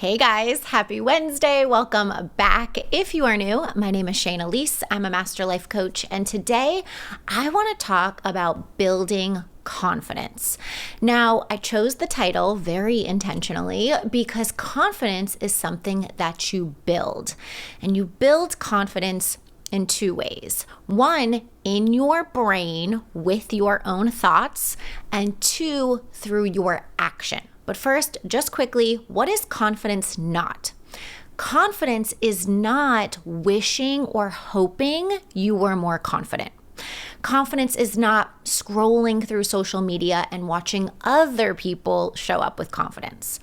Hey guys, happy Wednesday. Welcome back. If you are new, my name is Shaina. I'm a master life coach, and today I want to talk about building confidence. Now, I chose the title very intentionally because confidence is something that you build, and you build confidence in two ways. One, in your brain with your own thoughts, and two, through your action. But first, just quickly, what is confidence not? Confidence is not wishing or hoping you were more confident. Confidence is not scrolling through social media and watching other people show up with confidence.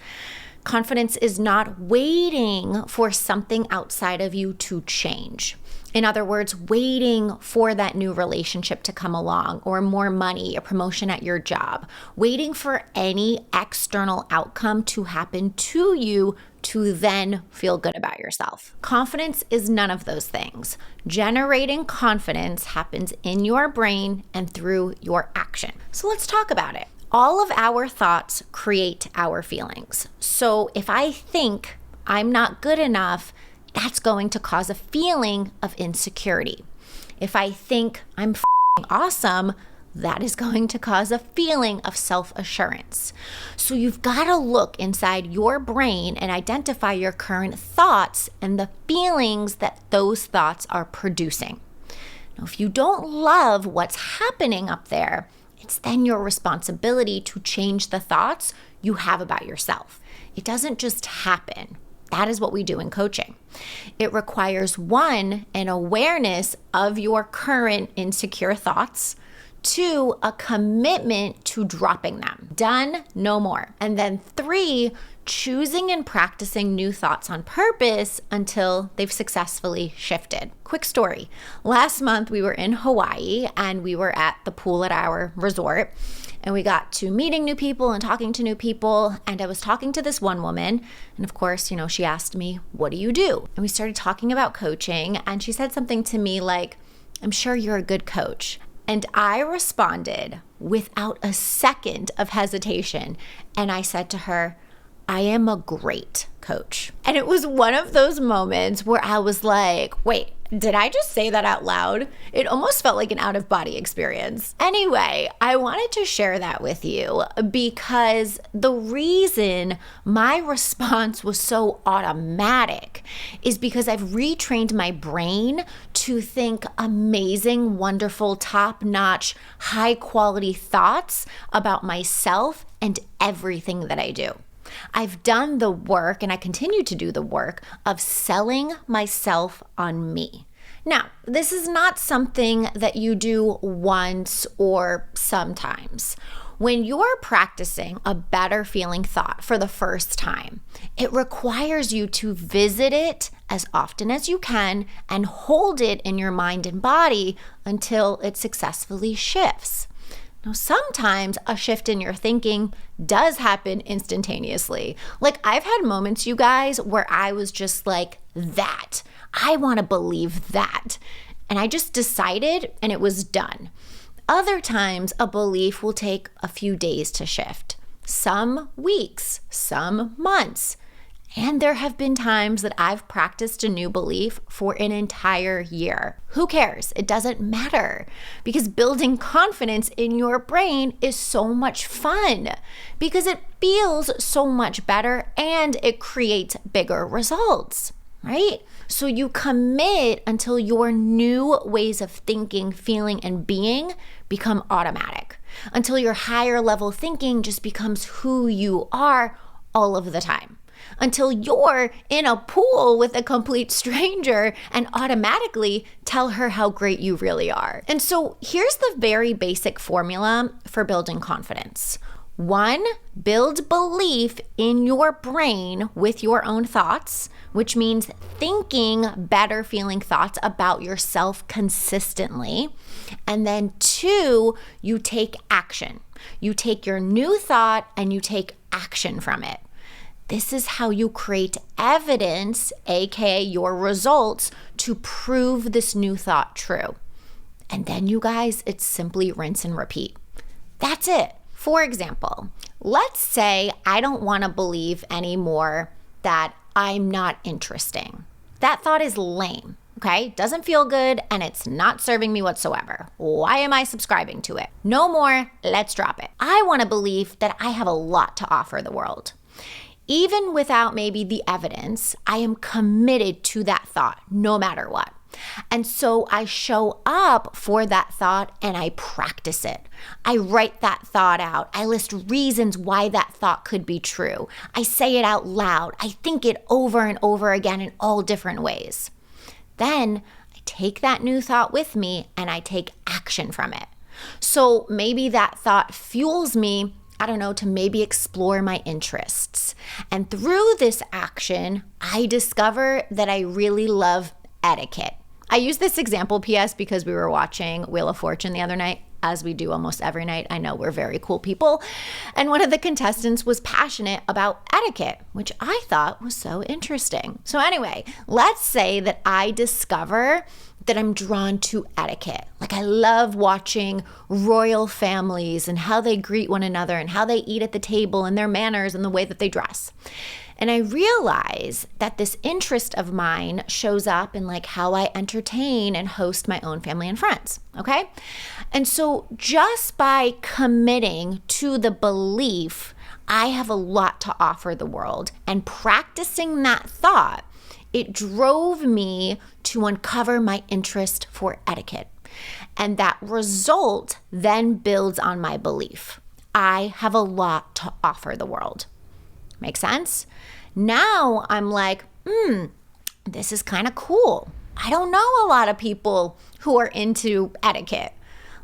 Confidence is not waiting for something outside of you to change. In other words, waiting for that new relationship to come along, or more money, a promotion at your job, waiting for any external outcome to happen to you to then feel good about yourself. Confidence is none of those things. Generating confidence happens in your brain and through your action. So let's talk about it. All of our thoughts create our feelings. So if I think I'm not good enough, that's going to cause a feeling of insecurity. If I think I'm awesome, that is going to cause a feeling of self-assurance. So you've got to look inside your brain and identify your current thoughts and the feelings that those thoughts are producing. Now, if you don't love what's happening up there, it's then your responsibility to change the thoughts you have about yourself. It doesn't just happen. That is what we do in coaching. It requires one, an awareness of your current insecure thoughts, two, a commitment to dropping them. Done, no more. And then three, choosing and practicing new thoughts on purpose until they've successfully shifted. Quick story. Last month we were in Hawaii and we were at the pool at our resort. And we got to meeting new people and talking to new people. And I was talking to this one woman. And of course, she asked me, what do you do? And we started talking about coaching. And she said something to me like, I'm sure you're a good coach. And I responded without a second of hesitation. And I said to her, I am a great coach. And it was one of those moments where I was like, wait, did I just say that out loud? It almost felt like an out-of-body experience. Anyway, I wanted to share that with you because the reason my response was so automatic is because I've retrained my brain to think amazing, wonderful, top-notch, high-quality thoughts about myself and everything that I do. I've done the work, and I continue to do the work, of selling myself on me. Now, this is not something that you do once or sometimes. When you're practicing a better feeling thought for the first time, it requires you to visit it as often as you can and hold it in your mind and body until it successfully shifts. Now, sometimes a shift in your thinking does happen instantaneously. Like, I've had moments, you guys, where I was just like, that. I want to believe that. And I just decided and it was done. Other times, a belief will take a few days to shift, some weeks, some months. And there have been times that I've practiced a new belief for an entire year. Who cares? It doesn't matter because building confidence in your brain is so much fun because it feels so much better and it creates bigger results, right? So you commit until your new ways of thinking, feeling, and being become automatic, until your higher level thinking just becomes who you are all of the time. Until you're in a pool with a complete stranger and automatically tell her how great you really are. And so here's the very basic formula for building confidence. 1, build belief in your brain with your own thoughts, which means thinking better feeling thoughts about yourself consistently. And then 2, you take action. You take your new thought and you take action from it. This is how you create evidence, aka your results, to prove this new thought true. And then you guys, it's simply rinse and repeat. That's it. For example, let's say I don't want to believe anymore that I'm not interesting. That thought is lame, okay? Doesn't feel good and it's not serving me whatsoever. Why am I subscribing to it? No more, let's drop it. I want to believe that I have a lot to offer the world. Even without maybe the evidence, I am committed to that thought no matter what. And so I show up for that thought and I practice it. I write that thought out. I list reasons why that thought could be true. I say it out loud. I think it over and over again in all different ways. Then I take that new thought with me and I take action from it. So maybe that thought fuels me, to maybe explore my interests. And through this action, I discover that I really love etiquette. I use this example, PS, because we were watching Wheel of Fortune the other night, as we do almost every night. I know we're very cool people. And one of the contestants was passionate about etiquette, which I thought was so interesting. So anyway, let's say that I discover that I'm drawn to etiquette. Like I love watching royal families and how they greet one another and how they eat at the table and their manners and the way that they dress. And I realize that this interest of mine shows up in like how I entertain and host my own family and friends, okay? And so just by committing to the belief I have a lot to offer the world and practicing that thought, it drove me to uncover my interest for etiquette. And that result then builds on my belief. I have a lot to offer the world. Make sense? Now I'm like, this is kind of cool. I don't know a lot of people who are into etiquette.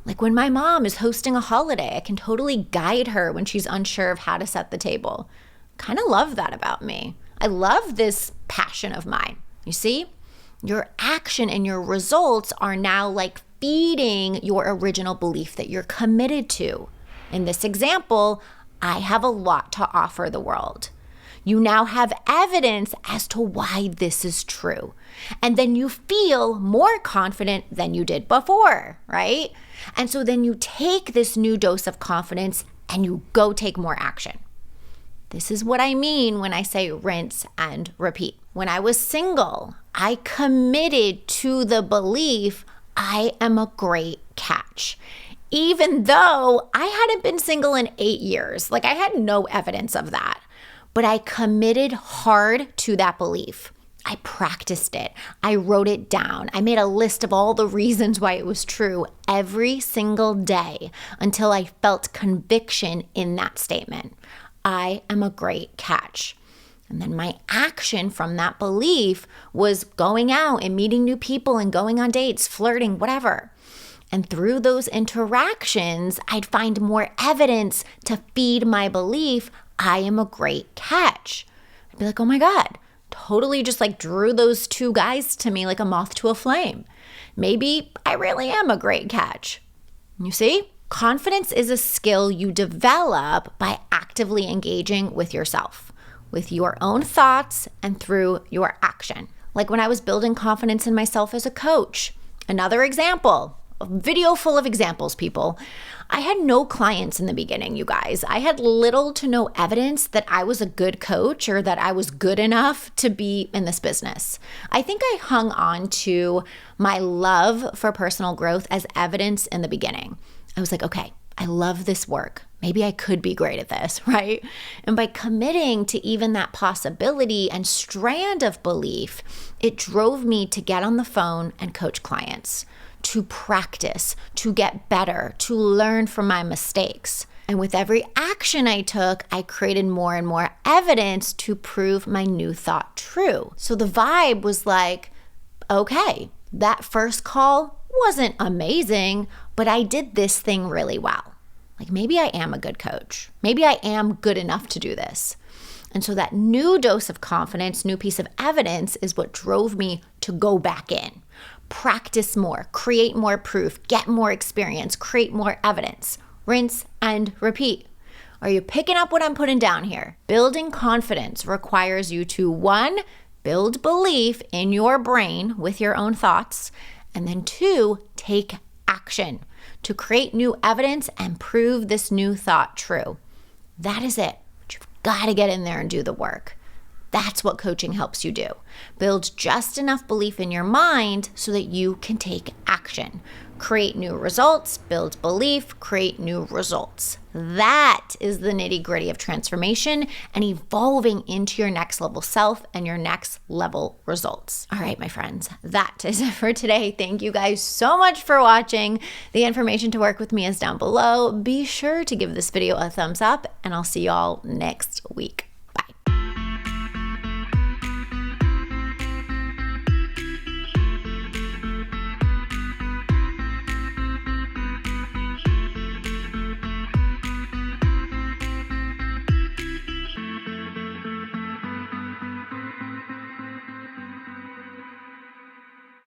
Like when my mom is hosting a holiday, I can totally guide her when she's unsure of how to set the table. Kind of love that about me. I love this passion of mine. You see, your action and your results are now like feeding your original belief that you're committed to. In this example, I have a lot to offer the world. You now have evidence as to why this is true. And then you feel more confident than you did before, right? And so then you take this new dose of confidence and you go take more action. This is what I mean when I say rinse and repeat. When I was single, I committed to the belief I am a great catch. Even though I hadn't been single in 8 years, like I had no evidence of that. But I committed hard to that belief. I practiced it. I wrote it down. I made a list of all the reasons why it was true every single day until I felt conviction in that statement. I am a great catch. And then my action from that belief was going out and meeting new people and going on dates, flirting, whatever. And through those interactions, I'd find more evidence to feed my belief I am a great catch. I'd be like, oh my God, totally just like drew those two guys to me like a moth to a flame. Maybe I really am a great catch. You see? Confidence is a skill you develop by actively engaging with yourself, with your own thoughts and through your action. Like when I was building confidence in myself as a coach. Another example, a video full of examples, people. I had no clients in the beginning, you guys. I had little to no evidence that I was a good coach or that I was good enough to be in this business. I think I hung on to my love for personal growth as evidence in the beginning. I was like, okay, I love this work. Maybe I could be great at this, right? And by committing to even that possibility and strand of belief, it drove me to get on the phone and coach clients, to practice, to get better, to learn from my mistakes. And with every action I took, I created more and more evidence to prove my new thought true. So the vibe was like, okay, that first call wasn't amazing, but I did this thing really well. Like maybe I am a good coach. Maybe I am good enough to do this. And so that new dose of confidence, new piece of evidence is what drove me to go back in, practice more, create more proof, get more experience, create more evidence, rinse and repeat. Are you picking up what I'm putting down here? Building confidence requires you to 1, build belief in your brain with your own thoughts, and then 2, take action to create new evidence and prove this new thought true. That is it. But you've got to get in there and do the work. That's what coaching helps you do. Build just enough belief in your mind so that you can take action. Create new results, build belief, create new results. That is the nitty-gritty of transformation and evolving into your next level self and your next level results. All right, my friends, that is it for today. Thank you guys so much for watching. The information to work with me is down below. Be sure to give this video a thumbs up, and I'll see y'all next week.